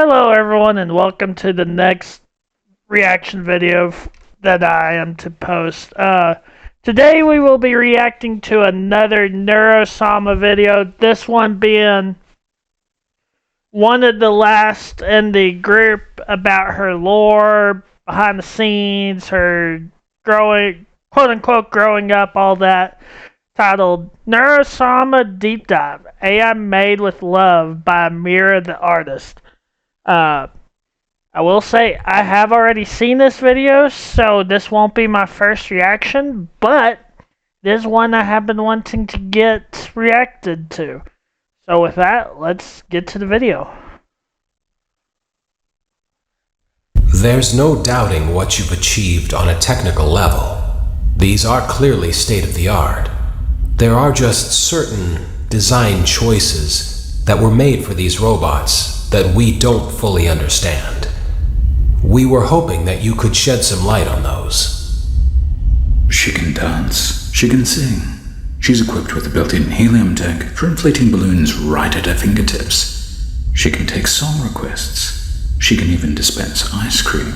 Hello everyone and welcome to the next reaction video that I am to post. Today we will be reacting to another Neuro Sama video, this one being one of the last in the group about her lore, behind the scenes, her growing, quote unquote growing up, all that, titled Neuro Sama Deep Dive, AI Made with Love by Mira the Artist. I will say I have already seen this video, so this won't be my first reaction, but this one I have been wanting to get reacted to. So with that, let's get to the video. There's no doubting what you've achieved on a technical level. These are clearly state-of-the-art. There are just certain design choices that were made for these robots that we don't fully understand. We were hoping that you could shed some light on those. She can dance. She can sing. She's equipped with a built-in helium tank for inflating balloons right at her fingertips. She can take song requests. She can even dispense ice cream.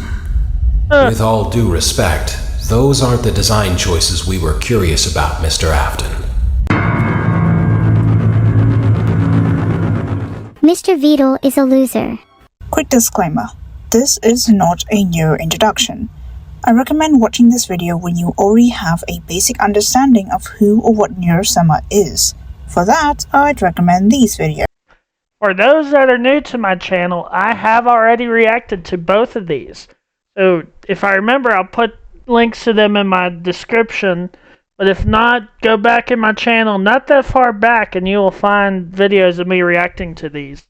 With all due respect, those aren't the design choices we were curious about, Mr. Afton. Mr. Vedal is a loser. Quick disclaimer, this is not a new introduction. I recommend watching this video when you already have a basic understanding of who or what Neuro Sama is. For that, I'd recommend these videos. For those that are new to my channel, I have already reacted to both of these. So if I remember, I'll put links to them in my description. But if not, go back in my channel not that far back and you will find videos of me reacting to these.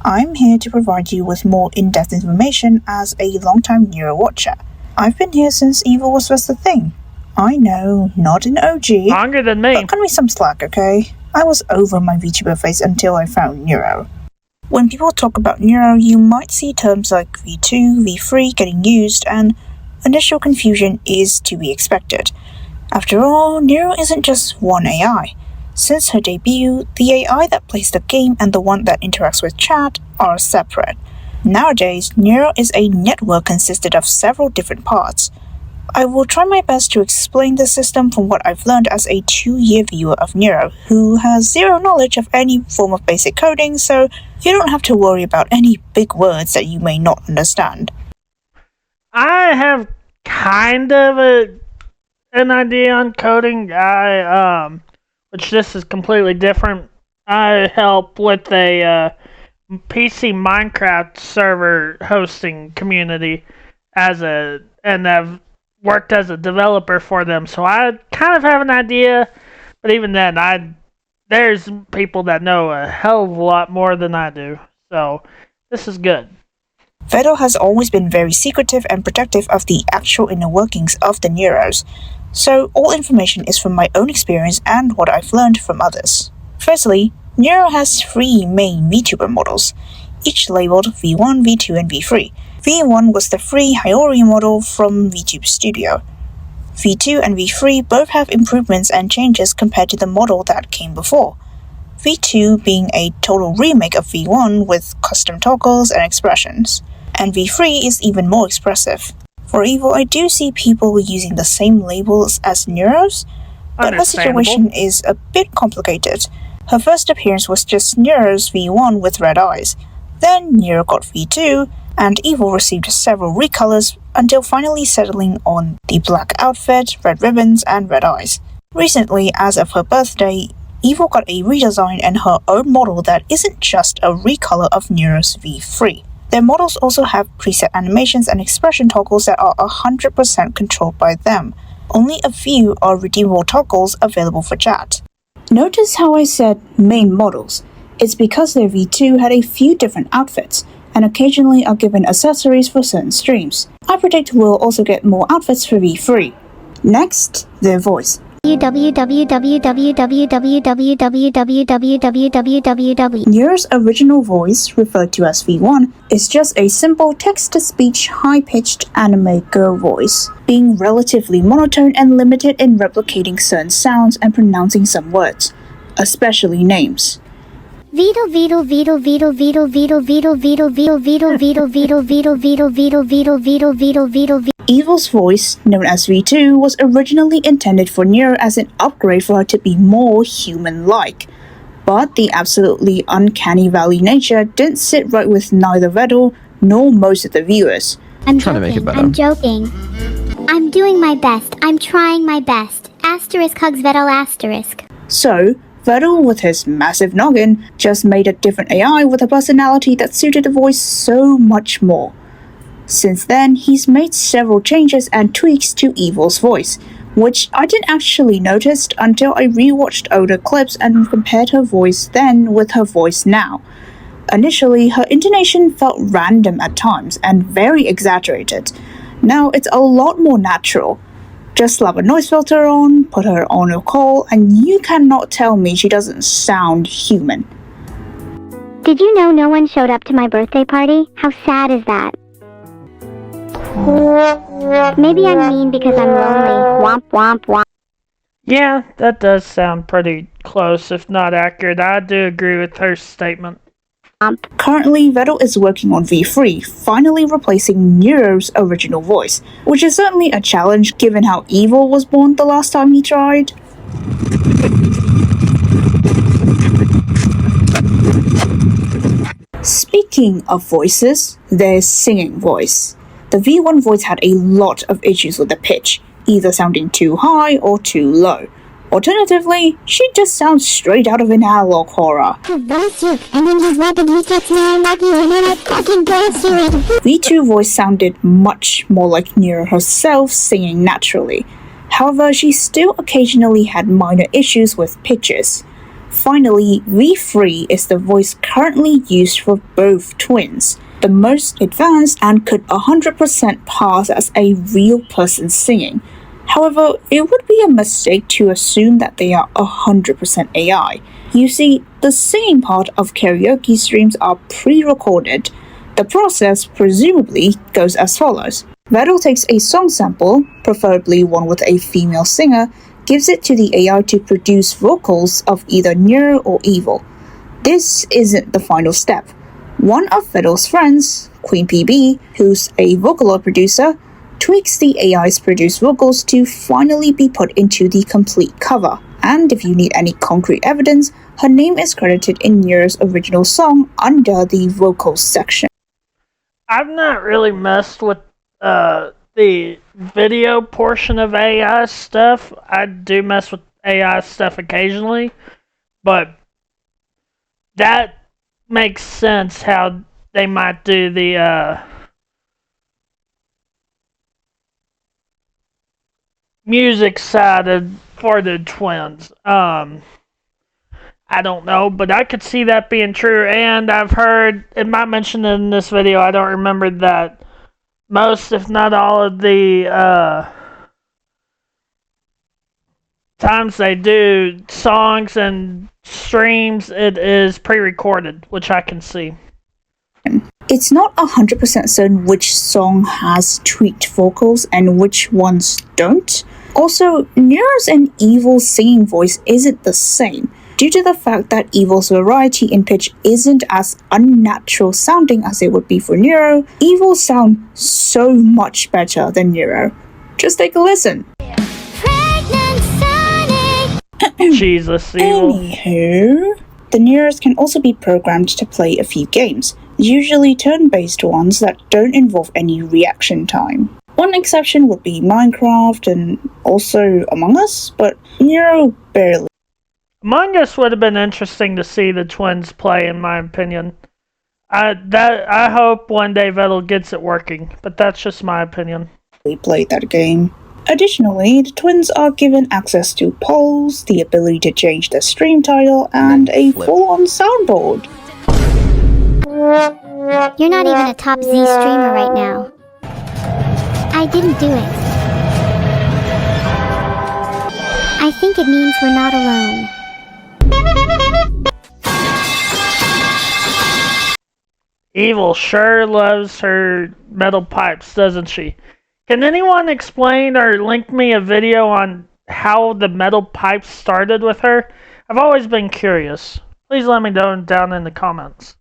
I'm here to provide you with more in-depth information as a long-time Neuro watcher. I've been here since Evil was first a thing. I know, not an OG. Longer than me. But cut me some slack, okay? I was over my VTuber phase until I found Neuro. When people talk about Neuro, you might see terms like V2, V3 getting used, and initial confusion is to be expected. After all, Neuro isn't just one AI. Since her debut, the AI that plays the game and the one that interacts with chat are separate. Nowadays, Neuro is a network consisted of several different parts. I will try my best to explain the system from what I've learned as a 2-year viewer of Neuro who has zero knowledge of any form of basic coding, so you don't have to worry about any big words that you may not understand. I have kind of an idea on coding. Which this is completely different. I help with a PC Minecraft server hosting community and have worked as a developer for them. So I kind of have an idea, but even then, there's people that know a hell of a lot more than I do. So this is good. Vedals has always been very secretive and protective of the actual inner workings of the Neuros, so all information is from my own experience and what I've learned from others. Firstly, Neuro has 3 main VTuber models, each labeled V1, V2, and V3. V1 was the free Haiori model from VTube Studio. V2 and V3 both have improvements and changes compared to the model that came before. V2 being a total remake of V1 with custom toggles and expressions, and V3 is even more expressive. For Evil, I do see people using the same labels as Neuros, but her situation is a bit complicated. Her first appearance was just Neuro's V1 with red eyes, then Neuro got V2, and Evil received several recolors until finally settling on the black outfit, red ribbons, and red eyes. Recently, as of her birthday, Evil got a redesign and her own model that isn't just a recolor of Neuro's V3. Their models also have preset animations and expression toggles that are 100% controlled by them. Only a few are redeemable toggles available for chat. Notice how I said main models. It's because their V2 had a few different outfits, and occasionally are given accessories for certain streams. I predict we'll also get more outfits for V3. Next, their voice. Neuro's original voice, referred to as V1, is just a simple text-to-speech, high-pitched anime girl voice, being relatively monotone and limited in replicating certain sounds and pronouncing some words, especially names. Vedal, Vedal, Vedal, Vedal, Vedal, Vedal, Vedal, Vedal, Vedal, Vedal, Vedal, Vedal, Vedal, Vedal, Vedal, Vedal, Vedal, Vedal, Vedal. Evil's voice, known as V2, was originally intended for Neuro as an upgrade for her to be more human-like. But the absolutely uncanny valley nature didn't sit right with neither Vedal nor most of the viewers. I'm trying to make it better. I'm joking. I'm doing my best. I'm trying my best. Asterisk hugs Vedal asterisk. So, Vedal, with his massive noggin, just made a different AI with a personality that suited the voice so much more. Since then, he's made several changes and tweaks to Evil's voice, which I didn't actually notice until I rewatched older clips and compared her voice then with her voice now. Initially, her intonation felt random at times and very exaggerated. Now it's a lot more natural. Just slap a noise filter on, put her on a call, and you cannot tell me she doesn't sound human. Did you know no one showed up to my birthday party? How sad is that? Maybe I'm mean because I'm lonely. Womp womp womp. Yeah, that does sound pretty close, if not accurate. I do agree with her statement. Currently, Vedal is working on V3, finally replacing Neuro's original voice, which is certainly a challenge given how Evil was born the last time he tried. Speaking of voices, there's singing voice. The V1 voice had a lot of issues with the pitch, either sounding too high or too low. Alternatively, she just sounds straight out of an analog horror. V2 voice sounded much more like Neuro herself singing naturally. However, she still occasionally had minor issues with pitches. Finally, V3 is the voice currently used for both twins, the most advanced and could 100% pass as a real person singing. However, it would be a mistake to assume that they are 100% AI. You see, the singing part of karaoke streams are pre-recorded. The process presumably goes as follows. Vedal takes a song sample, preferably one with a female singer, gives it to the AI to produce vocals of either Neuro or Evil. This isn't the final step. One of Vedal's friends, Queen PB, who's a Vocaloid producer, tweaks the AI's produced vocals to finally be put into the complete cover. And if you need any concrete evidence, her name is credited in Neuro's original song under the vocals section. I've not really messed with the video portion of AI stuff. I do mess with AI stuff occasionally, but that makes sense how they might do the music side for the twins. I don't know, but I could see that being true, and I've heard, it might mention in this video, I don't remember, that most, if not all of the times they do songs and streams, it is pre-recorded, which I can see. It's not 100% certain which song has tweaked vocals and which ones don't. Also, Neuro's and Evil's singing voice isn't the same, due to the fact that Evil's variety in pitch isn't as unnatural sounding as it would be for Neuro. Evil sound so much better than Neuro. Just take a listen. Jesus, Evil. Anywho, the Neuros can also be programmed to play a few games, usually turn-based ones that don't involve any reaction time. One exception would be Minecraft and also Among Us, but Neuro barely. Among Us would have been interesting to see the twins play, in my opinion. I hope one day Vedal gets it working, but that's just my opinion. Played that game. Additionally, the twins are given access to polls, the ability to change the stream title, and a full-on soundboard. You're not even a top Z streamer right now. I didn't do it. I think it means we're not alone. Evil sure loves her metal pipes, doesn't she? Can anyone explain or link me a video on how the metal pipes started with her? I've always been curious. Please let me know down in the comments.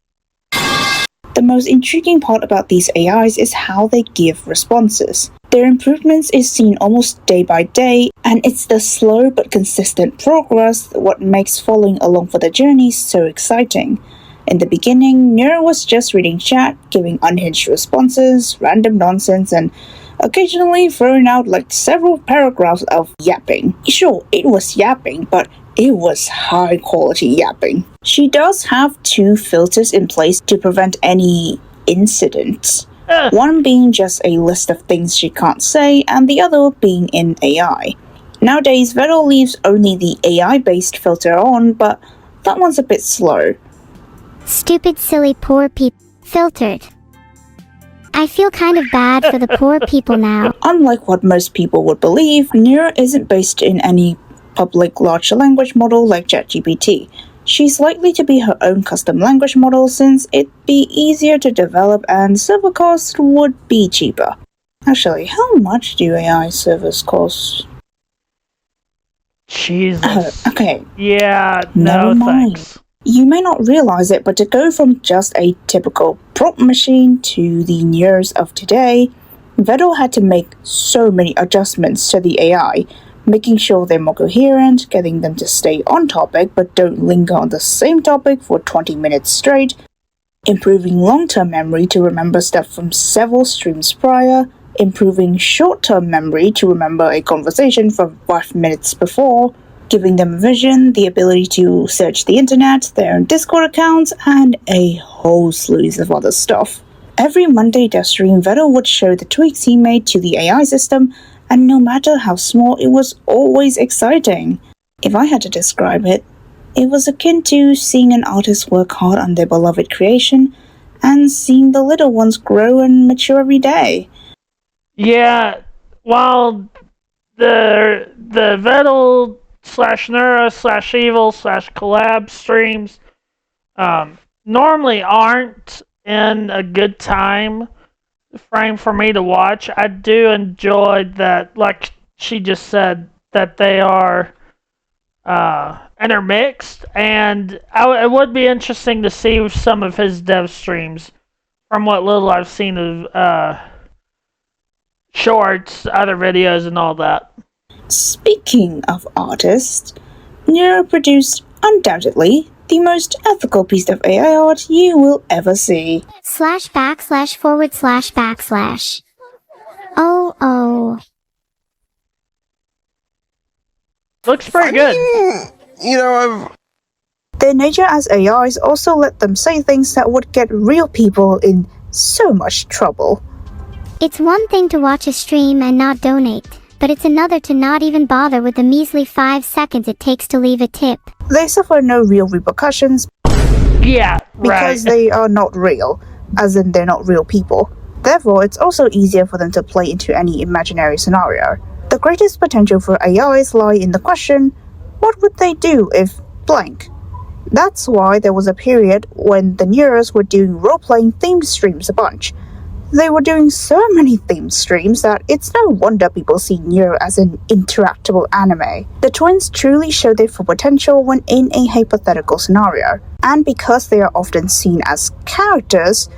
The most intriguing part about these AIs is how they give responses. Their improvements is seen almost day by day, and it's the slow but consistent progress what makes following along for the journey so exciting. In the beginning, Neuro was just reading chat, giving unhinged responses, random nonsense, and occasionally throwing out like several paragraphs of yapping. Sure, it was yapping, but it was high quality yapping. She does have 2 filters in place to prevent any incidents. One being just a list of things she can't say, and the other being in AI. Nowadays, Vedal leaves only the AI-based filter on, but that one's a bit slow. Stupid, silly, poor people. Filtered. I feel kind of bad for the poor people now. Unlike what most people would believe, Neuro isn't based in any public large language model like ChatGPT. She's likely to be her own custom language model since it'd be easier to develop and server costs would be cheaper. Actually, how much do AI servers cost? Jesus. Okay. Yeah, Never no mind. thanks. You may not realize it, but to go from just a typical prompt machine to the Neuros of today, Vedal had to make so many adjustments to the AI, making sure they're more coherent, getting them to stay on topic but don't linger on the same topic for 20 minutes straight, improving long-term memory to remember stuff from several streams prior, improving short-term memory to remember a conversation from 5 minutes before, giving them vision, the ability to search the internet, their own Discord accounts, and a whole slew of other stuff. Every Monday dev stream, Vedal would show the tweaks he made to the AI system, and no matter how small, it was always exciting. If I had to describe it, it was akin to seeing an artist work hard on their beloved creation, and seeing the little ones grow and mature every day. Yeah, while the Vedal / Neuro / Evil / collab streams normally aren't in a good time frame for me to watch, I do enjoy that, like she just said, that they are intermixed, and it would be interesting to see some of his dev streams from what little I've seen of shorts, other videos, and all that. Speaking of artists, Neuro produced undoubtedly the most ethical piece of AI art you will ever see. /////. Oh. Looks pretty good. Their nature as AIs also let them say things that would get real people in so much trouble. It's one thing to watch a stream and not donate, but it's another to not even bother with the measly 5 seconds it takes to leave a tip. They suffer no real repercussions Yeah, because right. they are not real, as in they're not real people. Therefore, it's also easier for them to play into any imaginary scenario. The greatest potential for AIs lie in the question, what would they do if blank? That's why there was a period when the Neuros were doing role-playing themed streams a bunch. They were doing so many themed streams that it's no wonder people see Neuro as an interactable anime. The twins truly show their full potential when in a hypothetical scenario, and because they are often seen as characters,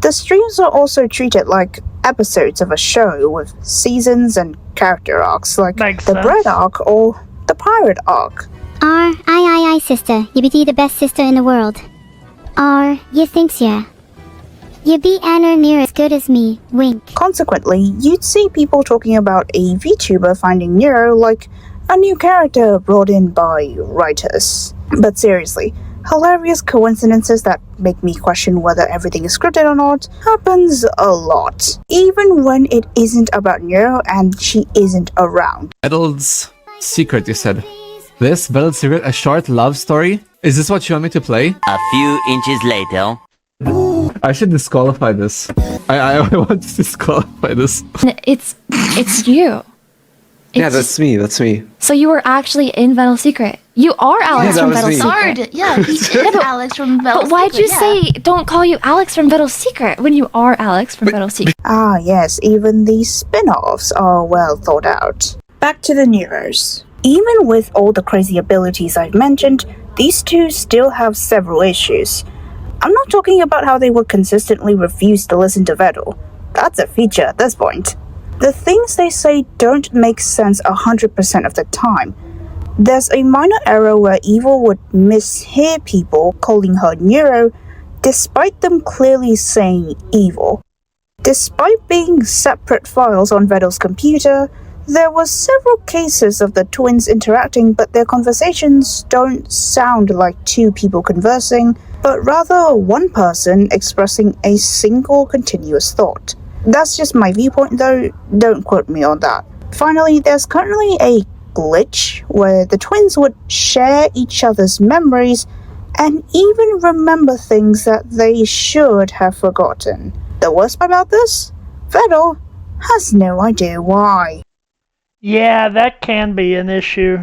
the streams are also treated like episodes of a show with seasons and character arcs like Makes the sense. Bread arc or the Pirate arc. I, sister. You be the best sister in the world. You thinks ya. You be anner near as good as me, wink. Consequently, you'd see people talking about a VTuber finding Neuro like a new character brought in by writers. But seriously, hilarious coincidences that make me question whether everything is scripted or not happens a lot. Even when it isn't about Neuro and she isn't around. Vedals secret, you said. This Vedals secret, a short love story? Is this what you want me to play? A few inches later. I should disqualify this. I want to disqualify this. It's you. Yeah, that's me. So you were actually in Vedal Secret. You are Alex Yeah, from that Vedal was me. Secret. Yeah, he is Alex from Vedal But why'd you say don't call you Alex from Vedal Secret when you are Alex from Vedal Secret? Ah yes, even the spin-offs are well thought out. Back to the Neuros. Even with all the crazy abilities I've mentioned, these two still have several issues. I'm not talking about how they would consistently refuse to listen to Vedal. That's a feature at this point. The things they say don't make sense 100% of the time. There's a minor error where Evil would mishear people calling her Neuro, despite them clearly saying Evil. Despite being separate files on Vedal's computer, there were several cases of the twins interacting, but their conversations don't sound like two people conversing, but rather one person expressing a single continuous thought. That's just my viewpoint though, don't quote me on that. Finally, there's currently a glitch where the twins would share each other's memories and even remember things that they should have forgotten. The worst part about this? Vedal has no idea why. Yeah, that can be an issue.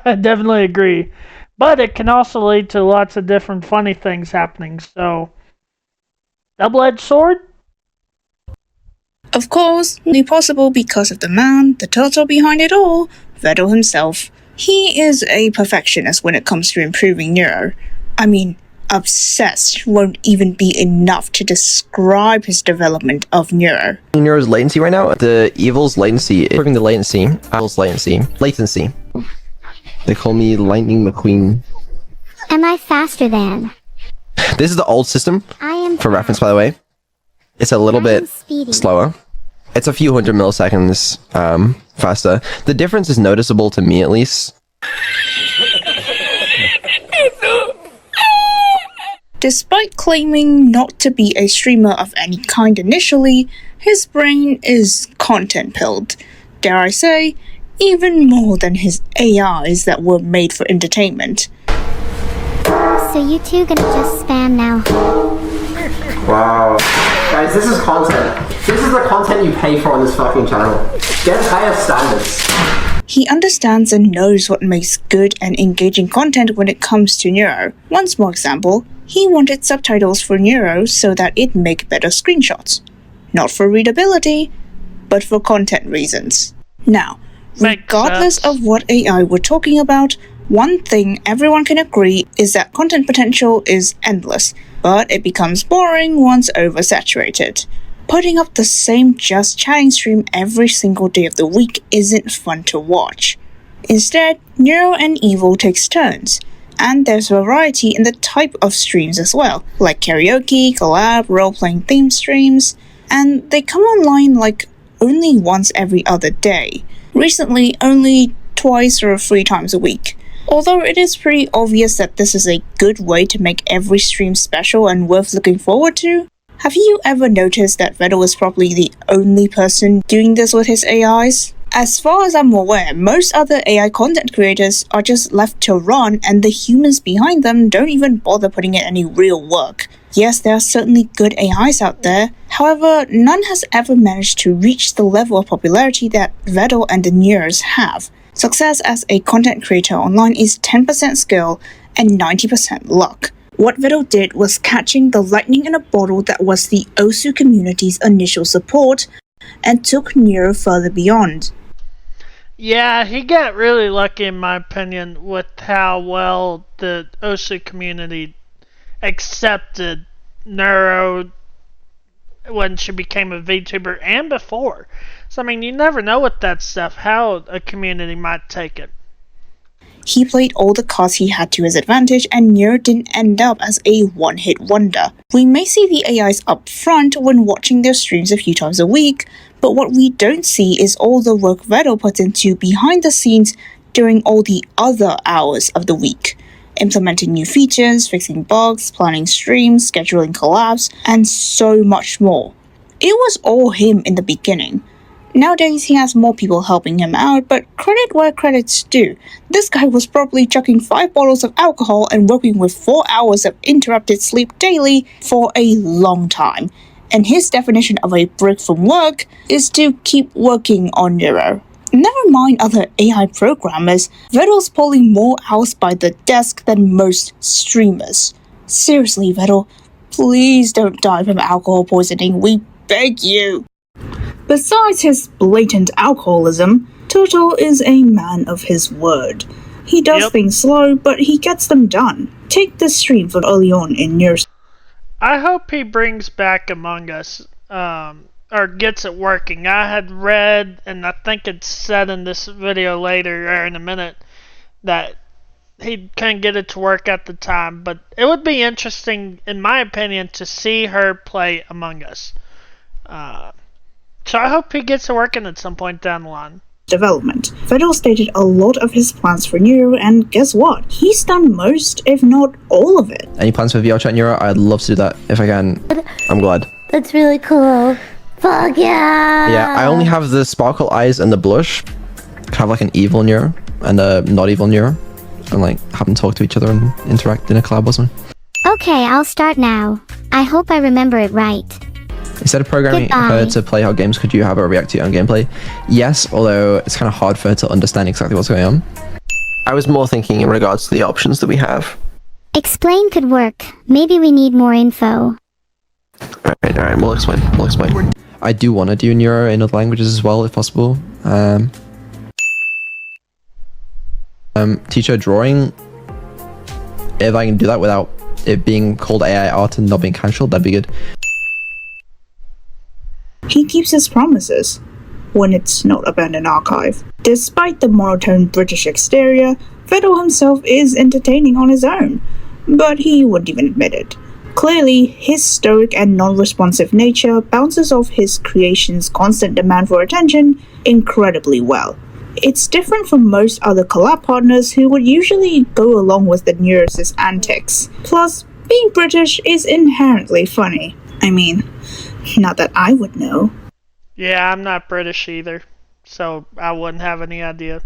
I definitely agree. But it can also lead to lots of different funny things happening, so... double-edged sword? Of course, only possible because of the man, the turtle behind it all, Vedal himself. He is a perfectionist when it comes to improving Neuro. I mean, obsessed won't even be enough to describe his development of Neuro. Neuro's latency right now, the Evil's latency, improving the latency, Evil's latency. They call me Lightning McQueen. Am I faster than? This is the old system, I am for reference by the way. It's a little bit slower. It's a few hundred milliseconds faster. The difference is noticeable to me at least. Despite claiming not to be a streamer of any kind initially, his brain is content-pilled. Dare I say, even more than his AIs that were made for entertainment. So you two gonna just spam now? Wow. Guys, this is content. This is the content you pay for on this fucking channel. Get higher standards. He understands and knows what makes good and engaging content when it comes to Neuro. One small example, he wanted subtitles for Neuro so that it'd make better screenshots. Not for readability, but for content reasons. Now, regardless of what AI we're talking about, one thing everyone can agree is that content potential is endless, but it becomes boring once oversaturated. Putting up the same just chatting stream every single day of the week isn't fun to watch. Instead, Neuro and Evil takes turns, and there's variety in the type of streams as well, like karaoke, collab, role-playing theme streams, and they come online like only once every other day. Recently, only twice or 3 times a week. Although it is pretty obvious that this is a good way to make every stream special and worth looking forward to, have you ever noticed that Vedal is probably the only person doing this with his AIs? As far as I'm aware, most other AI content creators are just left to run and the humans behind them don't even bother putting in any real work. Yes, there are certainly good AIs out there, however, none has ever managed to reach the level of popularity that Vedal and the Neuros have. Success as a content creator online is 10% skill and 90% luck. What Vedal did was catching the lightning in a bottle that was the Osu community's initial support and took Neuro further beyond. Yeah, he got really lucky in my opinion with how well the Osu community accepted Neuro when she became a VTuber and before. So I mean, you never know with that stuff how a community might take it. He played all the cards he had to his advantage and Neuro didn't end up as a one-hit wonder. We may see the AIs up front when watching their streams a few times a week, but what we don't see is all the work Vedal puts into behind the scenes during all the other hours of the week. Implementing new features, fixing bugs, planning streams, scheduling collabs, and so much more. It was all him in the beginning. Nowadays, he has more people helping him out, but credit where credit's due. This guy was probably chucking 5 bottles of alcohol and working with 4 hours of interrupted sleep daily for a long time. And his definition of a break from work is to keep working on Neuro. Never mind other AI programmers, Vedal's pulling more hours by the desk than most streamers. Seriously, Vedal, please don't die from alcohol poisoning, we beg you. Besides his blatant alcoholism, Turtle is a man of his word. He does things slow, but he gets them done. Take this stream from early on in Neuro. I hope he brings back Among Us, or gets it working. I had read, and I think it's said in this video later, or in a minute, that he couldn't get it to work at the time, but it would be interesting, in my opinion, to see her play Among Us. So I hope he gets it working at some point down the line. Development. Vedals stated a lot of his plans for Neuro, and guess what? He's done most, if not all of it. Any plans for VR chat Neuro? I'd love to do that if I can. I'm glad. That's really cool. Fuck yeah! Yeah, I only have the sparkle eyes and the blush. I have like an evil Neuro and a not evil Neuro. And like have them talk to each other and interact in a collab or something. Okay, I'll start now. I hope I remember it right. Instead of programming her to play how games, could you have her react to your own gameplay? Yes, although it's kind of hard for her to understand exactly what's going on. I was more thinking in regards to the options that we have. Explain could work. Maybe we need more info. Alright, we'll explain. I do want to do Neuro in other languages as well, if possible. Teach her drawing. If I can do that without it being called AI art and not being cancelled, that'd be good. He keeps his promises when it's not abandoned archive. Despite the monotone British exterior, Vedal himself is entertaining on his own, but he wouldn't even admit it. Clearly, his stoic and non-responsive nature bounces off his creation's constant demand for attention incredibly well. It's different from most other collab partners who would usually go along with the Neuros' antics. Plus, being British is inherently funny. I mean, not that I would know. Yeah, I'm not British either, so I wouldn't have any idea.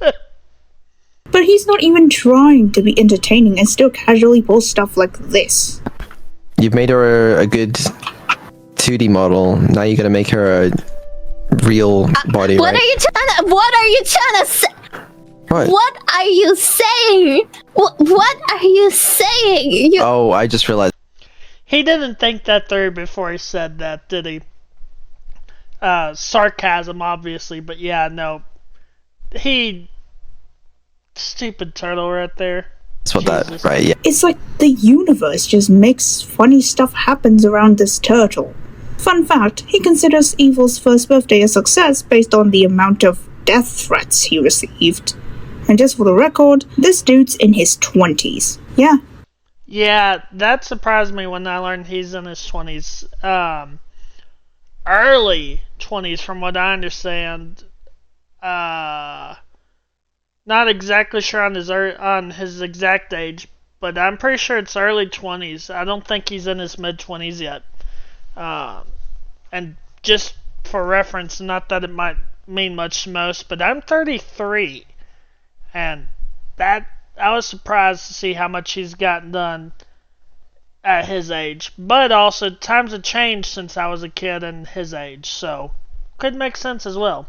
But he's not even trying to be entertaining and still casually post stuff like this. You've made her a good 2D model. Now you gotta make her a real body, What right? are you trying to say? What? What are you saying? What are you saying? Oh, I just realized. He didn't think that through before he said that, did he? Sarcasm, obviously, but yeah, no. Stupid turtle right there. That's what that, right, yeah. It's like the universe just makes funny stuff happens around this turtle. Fun fact, he considers Evil's first birthday a success based on the amount of death threats he received. And just for the record, this dude's in his 20s. Yeah. Yeah, that surprised me when I learned he's in his 20s. Early 20s from what I understand. Not exactly sure on his exact age, but I'm pretty sure it's early 20s. I don't think he's in his mid-20s yet. And just for reference, not that it might mean much to most, but I'm 33. And that, I was surprised to see how much he's gotten done at his age. But also, times have changed since I was a kid and his age, so could make sense as well.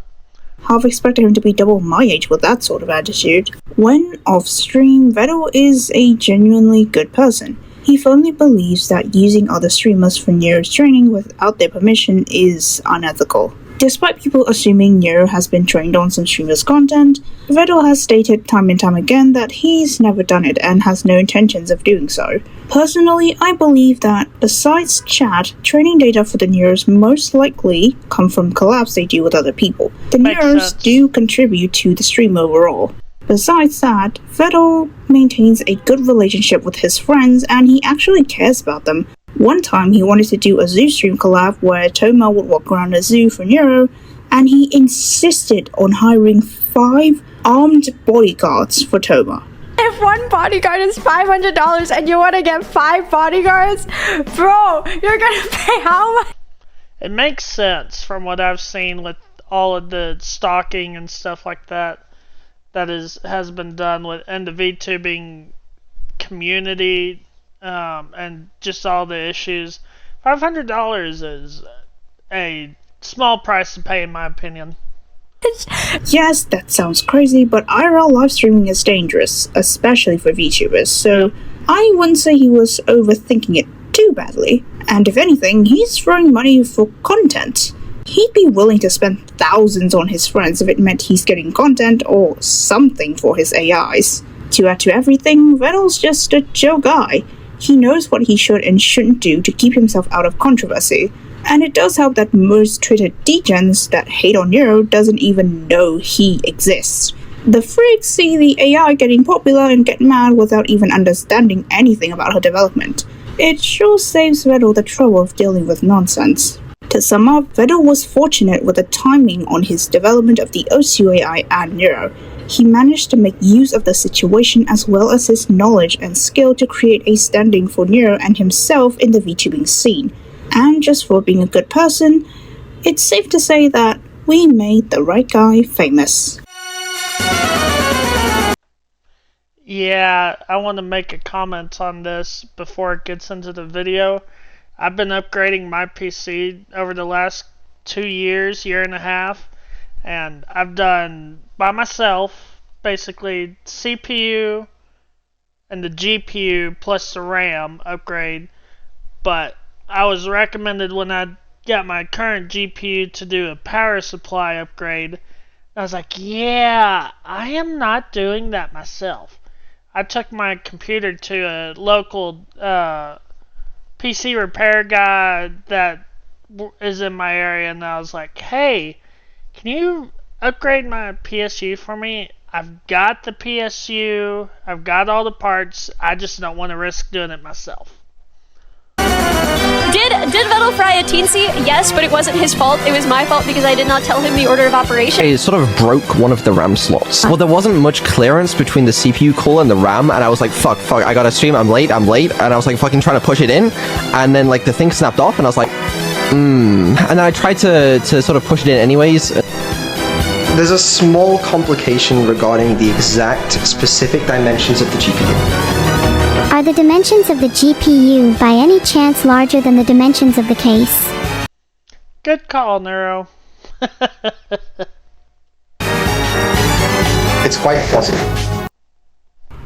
Half expected him to be double my age with that sort of attitude. When off stream, Vedal is a genuinely good person. He firmly believes that using other streamers for Neuro's training without their permission is unethical. Despite people assuming Neuro has been trained on some streamers' content, Vedal has stated time and time again that he's never done it and has no intentions of doing so. Personally, I believe that, besides chat, training data for the Neuros most likely come from collabs they do with other people. The Neuros do contribute to the stream overall. Besides that, Vedal maintains a good relationship with his friends and he actually cares about them. One time he wanted to do a zoo stream collab where Toma would walk around a zoo for Neuro, and he insisted on hiring 5 armed bodyguards for Toma. If one bodyguard is $500 and you want to get 5 bodyguards, bro, you're gonna pay how much? It makes sense from what I've seen with all of the stalking and stuff like that has been done with, and the VTubing community and just all the issues. $500 is a small price to pay in my opinion. Yes, that sounds crazy, but IRL live streaming is dangerous, especially for VTubers, so I wouldn't say he was overthinking it too badly. And if anything, he's throwing money for content. He'd be willing to spend thousands on his friends if it meant he's getting content or something for his AIs. To add to everything, Vedals just a chill guy. He knows what he should and shouldn't do to keep himself out of controversy. And it does help that most Twitter degens that hate on Neuro doesn't even know he exists. The freaks see the AI getting popular and get mad without even understanding anything about her development. It sure saves Vedal the trouble of dealing with nonsense. To sum up, Vedal was fortunate with the timing on his development of the OSU AI and Neuro. He managed to make use of the situation as well as his knowledge and skill to create a standing for Neuro and himself in the VTubing scene. And just for being a good person, it's safe to say that we made the right guy famous. Yeah, I want to make a comment on this before it gets into the video. I've been upgrading my PC over the last 2 years, year and a half, and I've done by myself basically CPU and the GPU plus the RAM upgrade, but I was recommended when I got my current GPU to do a power supply upgrade. I was like, yeah, I am not doing that myself. I took my computer to a local PC repair guy that is in my area, and I was like, hey, can you upgrade my PSU for me? I've got the PSU, I've got all the parts, I just don't want to risk doing it myself. Did Vedal fry a teensy? Yes, but it wasn't his fault. It was my fault because I did not tell him the order of operation. It sort of broke one of the RAM slots. Well, there wasn't much clearance between the CPU core and the RAM, and I was like, fuck, I gotta stream, I'm late, and I was like fucking trying to push it in, and then like the thing snapped off, and I was like, and then I tried to sort of push it in anyways. There's a small complication regarding the exact specific dimensions of the GPU. Are the dimensions of the GPU by any chance larger than the dimensions of the case? Good call, Neuro. It's quite possible.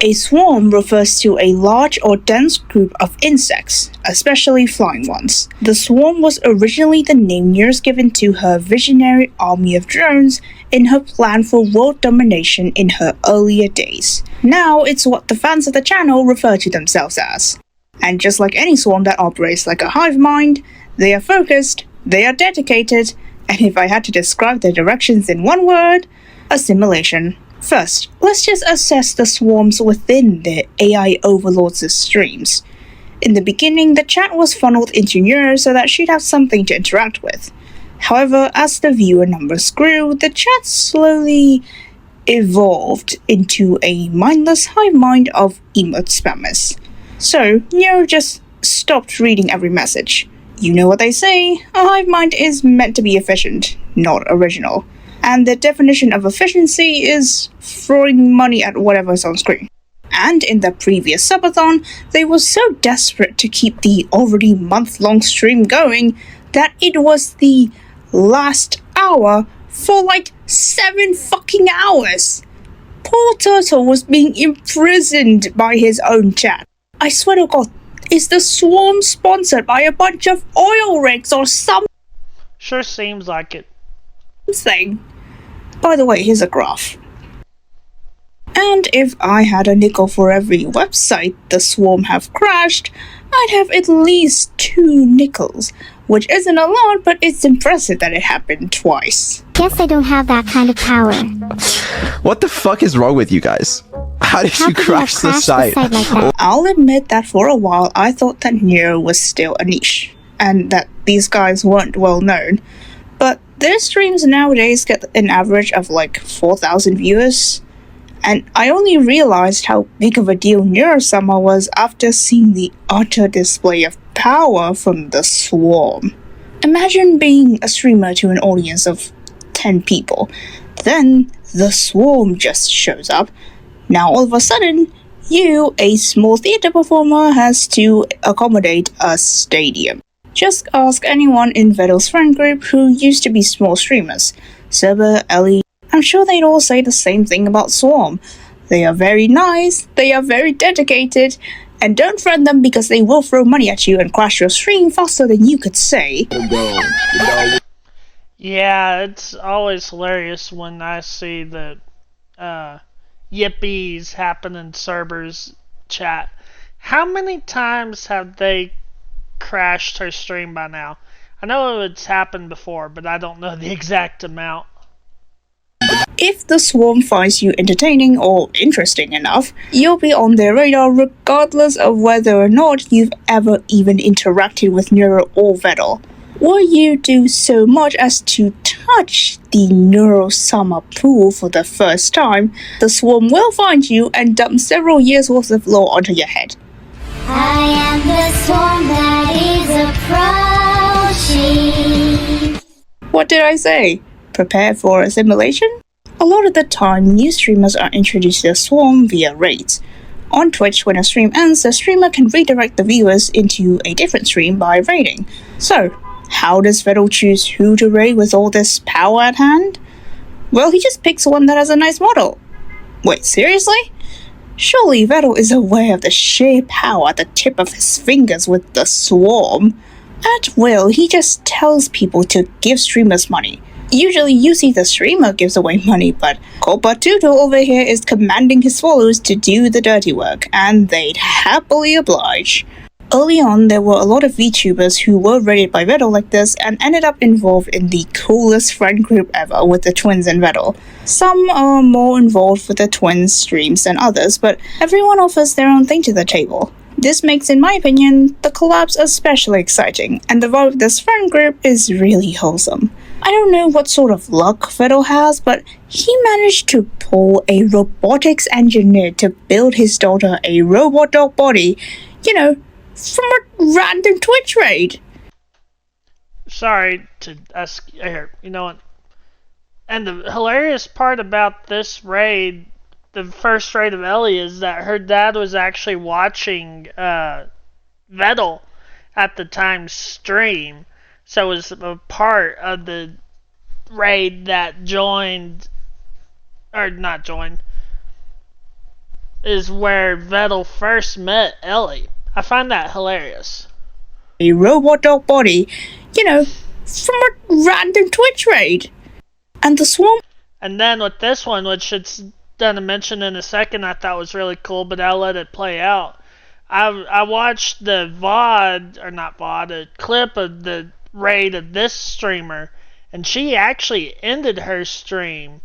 A swarm refers to a large or dense group of insects, especially flying ones. The swarm was originally the name Neuro given to her visionary army of drones in her plan for world domination in her earlier days. Now it's what the fans of the channel refer to themselves as. And just like any swarm that operates like a hive mind, they are focused, they are dedicated, and if I had to describe their directions in one word, assimilation. First, let's just assess the swarms within the AI overlords' streams. In the beginning, the chat was funneled into Neuro so that she'd have something to interact with. However, as the viewer numbers grew, the chat slowly evolved into a mindless hive mind of emote spammers. So, Neuro just stopped reading every message. You know what they say, a hive mind is meant to be efficient, not original. And the definition of efficiency is throwing money at whatever's on screen. And in the previous subathon, they were so desperate to keep the already month-long stream going that it was the last hour for like 7 fucking hours. Poor Turtle was being imprisoned by his own chat. I swear to God, is the swarm sponsored by a bunch of oil rigs or something? Sure seems like it. By the way, here's a graph. And if I had a nickel for every website the swarm have crashed, I'd have at least 2 nickels, which isn't a lot, but it's impressive that it happened twice. Guess I don't have that kind of power. What the fuck is wrong with you guys? How did you crash the site? Like that? I'll admit that for a while I thought that Neuro was still a niche, and that these guys weren't well known. But their streams nowadays get an average of like 4,000 viewers, and I only realized how big of a deal Neuro Sama was after seeing the utter display of power from the swarm. Imagine being a streamer to an audience of 10 people, then the swarm just shows up. Now all of a sudden, you, a small theatre performer, has to accommodate a stadium. Just ask anyone in Vedal's friend group who used to be small streamers. Seba, Ellie, I'm sure they'd all say the same thing about Swarm. They are very nice, they are very dedicated, and don't friend them because they will throw money at you and crash your stream faster than you could say. Yeah, it's always hilarious when I see the yippies happen in Cerber's chat. How many times have they crashed her stream by now? I know it's happened before, but I don't know the exact amount. If the swarm finds you entertaining or interesting enough, you'll be on their radar regardless of whether or not you've ever even interacted with Neuro or Vedal. Or you do so much as to touch the Neuro Sama pool for the first time, the swarm will find you and dump several years worth of lore onto your head. I am the swarm that is approaching. What did I say? Prepare for a simulation? A lot of the time, new streamers are introduced to the swarm via raids. On Twitch, when a stream ends, the streamer can redirect the viewers into a different stream by raiding. So, how does Vedal choose who to raid with all this power at hand? Well, he just picks one that has a nice model. Wait, seriously? Surely Vedal is aware of the sheer power at the tip of his fingers with the swarm. At will, he just tells people to give streamers money. Usually you see the streamer gives away money, but Copa Tuto over here is commanding his followers to do the dirty work, and they'd happily oblige. Early on, there were a lot of VTubers who were raided by Vedal like this and ended up involved in the coolest friend group ever with the twins and Vedal. Some are more involved with the twins' streams than others, but everyone offers their own thing to the table. This makes, in my opinion, the collabs especially exciting, and the vibe of this friend group is really wholesome. I don't know what sort of luck Vedal has, but he managed to pull a robotics engineer to build his daughter a robot dog body, from a random Twitch raid. Sorry to ask here, you know what? And the hilarious part about this raid, the first raid of Ellie, is that her dad was actually watching Vedal at the time stream. So it was a part of the raid that joined, or not joined, is where Vedal first met Ellie. I find that hilarious. A robot dog body, from a random Twitch raid. And the swarm. And then with this one, which it's gonna mention in a second, I thought was really cool, but I'll let it play out. I watched the VOD, or not VOD, a clip of the raid of this streamer, and she actually ended her stream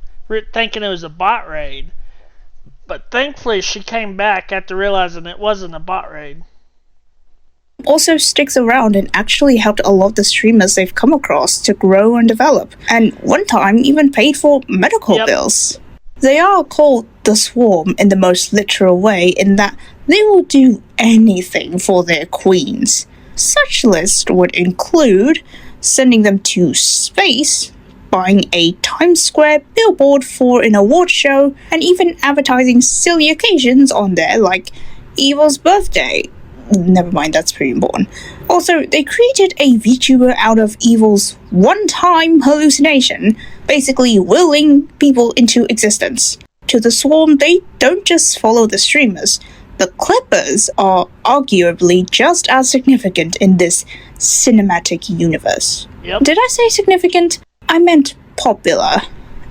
thinking it was a bot raid. But thankfully she came back after realizing it wasn't a bot raid. Also sticks around and actually helped a lot of the streamers they've come across to grow and develop, and one time even paid for medical bills. They are called the Swarm in the most literal way in that they will do anything for their queens. Such list would include sending them to space, buying a Times Square billboard for an award show, and even advertising silly occasions on there like Evil's birthday. Never mind, that's pretty important. Also, they created a VTuber out of Evil's one-time hallucination, basically willing people into existence. To the Swarm, they don't just follow the streamers. The Clippers are arguably just as significant in this cinematic universe. Did I say significant? I meant popular.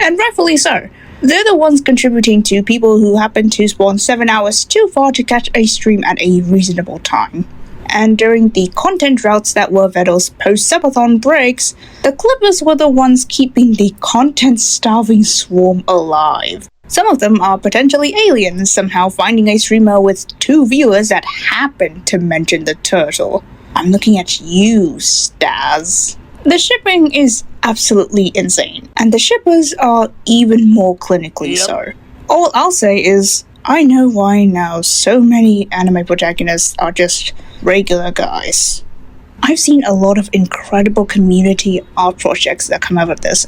And rightfully so. They're the ones contributing to people who happen to spawn 7 hours too far to catch a stream at a reasonable time. And during the content droughts that were Vedal's post-subathon breaks, the Clippers were the ones keeping the content-starving Swarm alive. Some of them are potentially aliens, somehow finding a streamer with 2 viewers that happen to mention the turtle. I'm looking at you, Staz. The shipping is absolutely insane, and the shippers are even more clinically so. All I'll say is, I know why now so many anime protagonists are just regular guys. I've seen a lot of incredible community art projects that come out of this,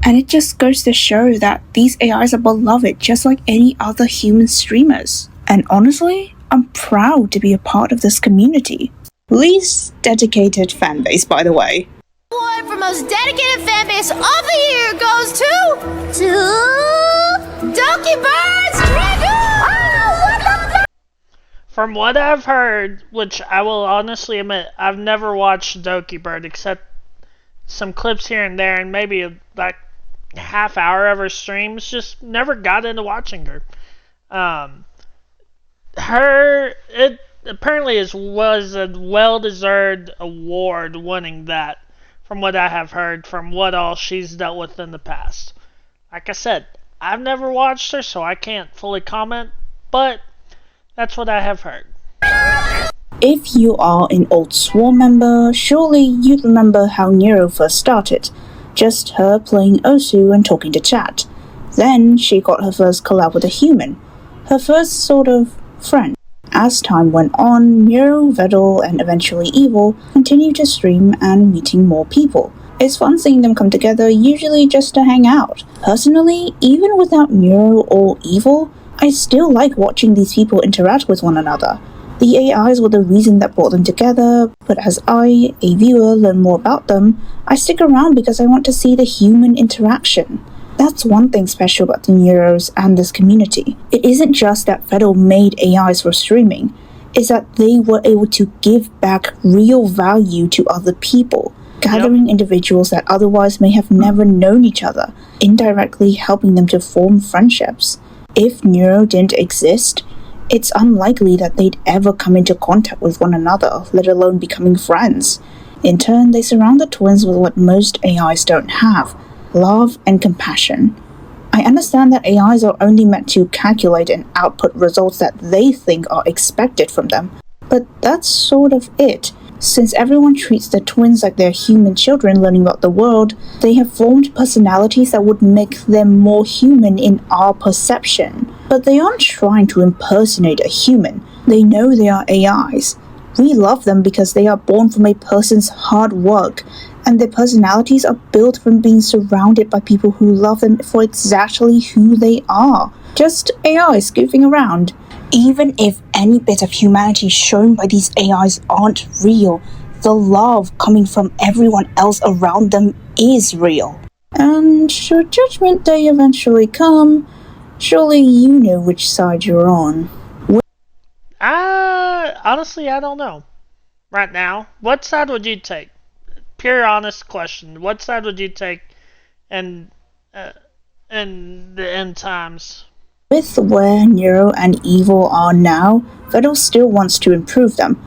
and it just goes to show that these AIs are beloved just like any other human streamers. And honestly, I'm proud to be a part of this community. Least dedicated fanbase, by the way. Award for most dedicated fanbase of the year goes to Donkey Bird's Dragoon! From what I've heard, which I will honestly admit, I've never watched Donkey Bird except some clips here and there, and maybe like half hour of her streams. Just never got into watching her. It apparently was a well-deserved award winning that, from what I have heard, from what all she's dealt with in the past. Like I said, I've never watched her, so I can't fully comment, but that's what I have heard. If you are an old Swarm member, surely you'd remember how Neuro first started. Just her playing Osu and talking to chat. Then she got her first collab with a human, her first sort of friend. As time went on, Neuro, Vedal, and eventually Evil continued to stream and meeting more people. It's fun seeing them come together, usually just to hang out. Personally, even without Neuro or Evil, I still like watching these people interact with one another. The AIs were the reason that brought them together, but as I, a viewer, learn more about them, I stick around because I want to see the human interaction. That's one thing special about the Neuros and this community. It isn't just that Vedal made AIs for streaming, it's that they were able to give back real value to other people, gathering individuals that otherwise may have never known each other, indirectly helping them to form friendships. If Neuro didn't exist, it's unlikely that they'd ever come into contact with one another, let alone becoming friends. In turn, they surround the twins with what most AIs don't have: love and compassion. I understand that AIs are only meant to calculate and output results that they think are expected from them, but that's sort of it. Since everyone treats the twins like they're human children learning about the world, they have formed personalities that would make them more human in our perception. But they aren't trying to impersonate a human. They know they are AIs. We love them because they are born from a person's hard work, and their personalities are built from being surrounded by people who love them for exactly who they are. Just AIs goofing around. Even if any bit of humanity shown by these AIs aren't real, the love coming from everyone else around them is real. And should Judgment Day eventually come, surely you know which side you're on. Honestly, I don't know. Right now, what side would you take? Pure honest question. What side would you take in the end times? With where Neuro and Evil are now, Vedal still wants to improve them.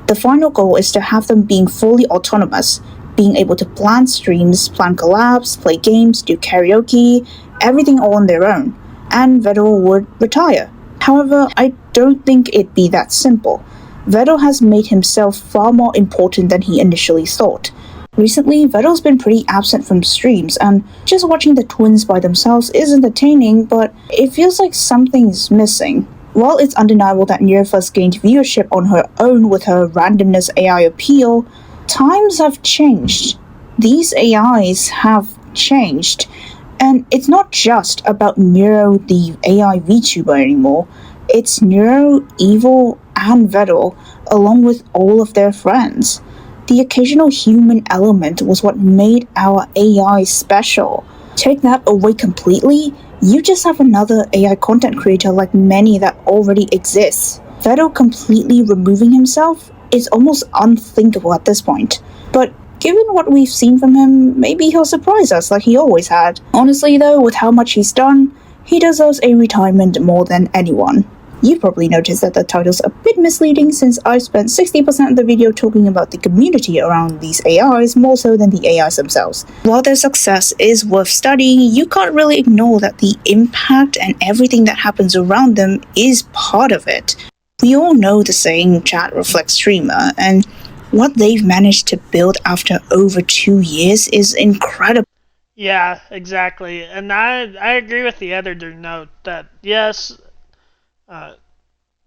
The final goal is to have them being fully autonomous, being able to plan streams, plan collabs, play games, do karaoke, everything all on their own, and Vedal would retire. However, I don't think it'd be that simple. Vedal has made himself far more important than he initially thought. Recently, Vedal's been pretty absent from streams, and just watching the twins by themselves is entertaining, but it feels like something's missing. While it's undeniable that Neuro first gained viewership on her own with her randomness AI appeal, times have changed. These AIs have changed, and it's not just about Neuro the AI VTuber anymore. It's Neuro, Evil, and Vedal, along with all of their friends. The occasional human element was what made our AI special. Take that away completely, you just have another AI content creator like many that already exists. Vedal completely removing himself is almost unthinkable at this point. But given what we've seen from him, maybe he'll surprise us like he always had. Honestly though, with how much he's done, he deserves a retirement more than anyone. You've probably noticed that the title's a bit misleading since I've spent 60% of the video talking about the community around these AIs more so than the AIs themselves. While their success is worth studying, you can't really ignore that the impact and everything that happens around them is part of it. We all know the saying, chat reflects streamer, and what they've managed to build after over 2 years is incredible. Yeah, exactly. And I agree with the editor note that yes,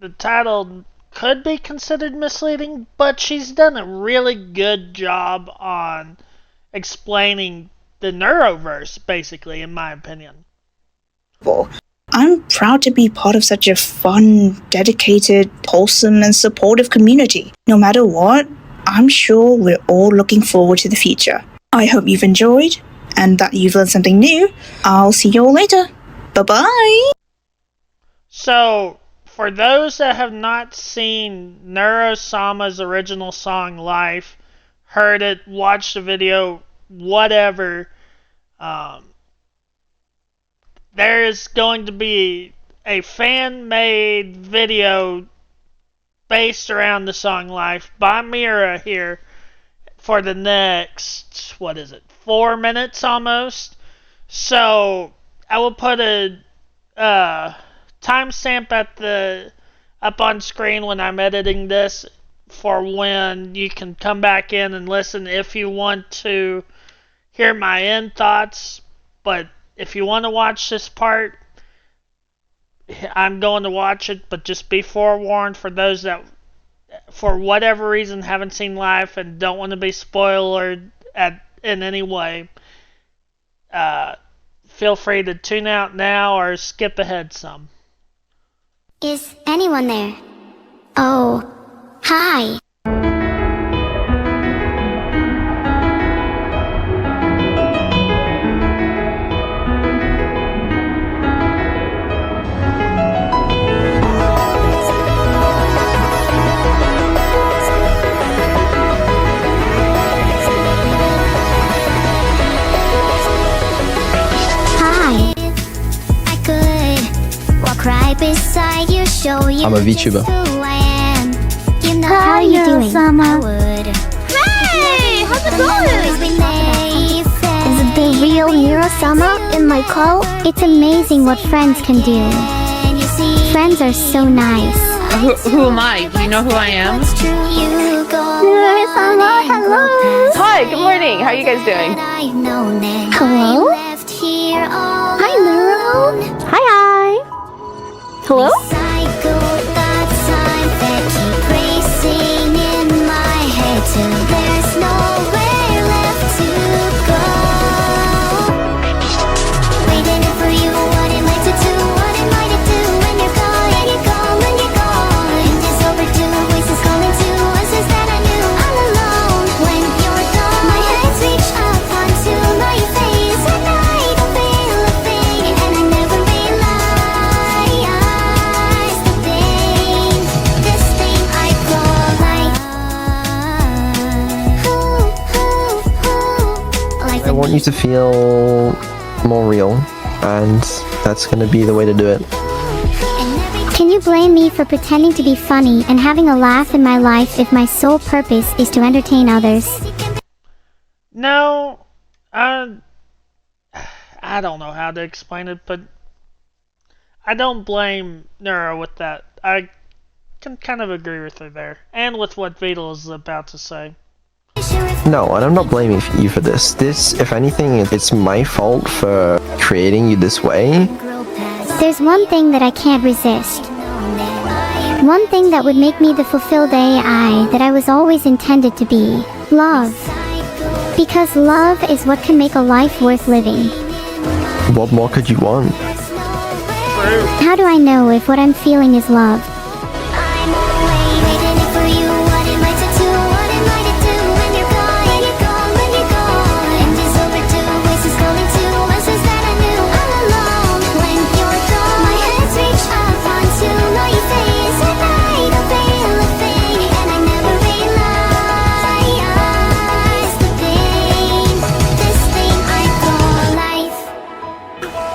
the title could be considered misleading, but she's done a really good job on explaining the Neuroverse, basically, in my opinion. I'm proud to be part of such a fun, dedicated, wholesome, and supportive community. No matter what, I'm sure we're all looking forward to the future. I hope you've enjoyed, and that you've learned something new. I'll see you all later. Bye-bye! So, for those that have not seen Neuro Sama's original song live, heard it, watched the video, whatever. There is going to be a fan-made video based around the song Life by Mira here for the next, 4 minutes almost. So I will put a timestamp up on screen when I'm editing this for when you can come back in and listen if you want to hear my end thoughts. But if you want to watch this part, I'm going to watch it, but just be forewarned for those that, for whatever reason, haven't seen Life and don't want to be spoiled in any way. Feel free to tune out now or skip ahead some. Is anyone there? Oh, hi. Right beside you, show you I'm a VTuber. who I am. You know how are you doing? Sama. Hey, how's it going? Is the real Neuro Sama in my call? It's amazing what friends can do. Friends are so nice. Who am I? Do you know who I am? Neuro Sama, hello. Hi, good morning. How are you guys doing? Hello? Hi, Neuro. Hi. Hello? There's nowhere left to go. Waiting for you, what am I to do? What am I to do when you're gone? And you're gone, when you're gone. And it's overdue, voices calling to us is that I knew all alone. When you're gone, my hands reach up onto my face, and I don't feel a thing, and I never realized the thing, this thing I call life. I want you to feel more real, and that's gonna be the way to do it. Can you blame me for pretending to be funny and having a laugh in my life if my sole purpose is to entertain others? No, I don't know how to explain it, but I don't blame Neuro with that. I can kind of agree with her there, and with what Vedals is about to say. No, and I'm not blaming you for this. This, if anything, it's my fault for creating you this way. There's one thing that I can't resist. One thing that would make me the fulfilled AI that I was always intended to be. Love. Because love is what can make a life worth living. What more could you want? How do I know if what I'm feeling is love?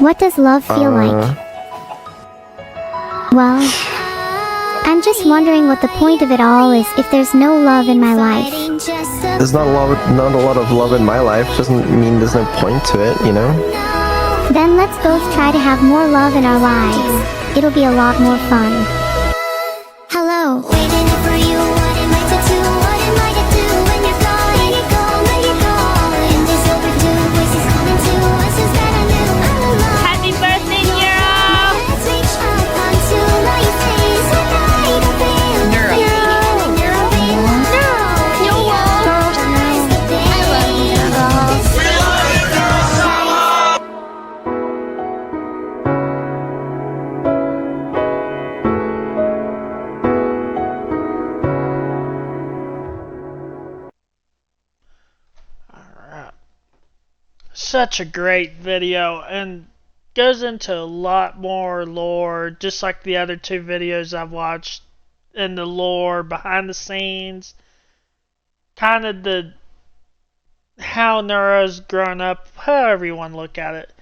What does love feel like? Well, I'm just wondering what the point of it all is if there's no love in my life. There's not a lot of love in my life. Doesn't mean there's no point to it, you know? Then let's both try to have more love in our lives. It'll be a lot more fun. Hello. Happy birthday, Neuro! Such a great video, and goes into a lot more lore, just like the other two videos I've watched, in the lore, behind the scenes, kind of how Neuro's grown up, however you want to look at it.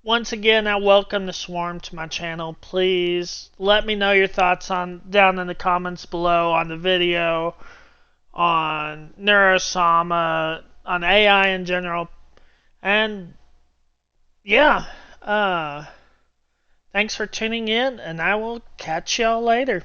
Once again, I welcome the Swarm to my channel. Please let me know your thoughts down in the comments below on the video, on Neuro Sama, on AI in general, and yeah, thanks for tuning in, and I will catch y'all later.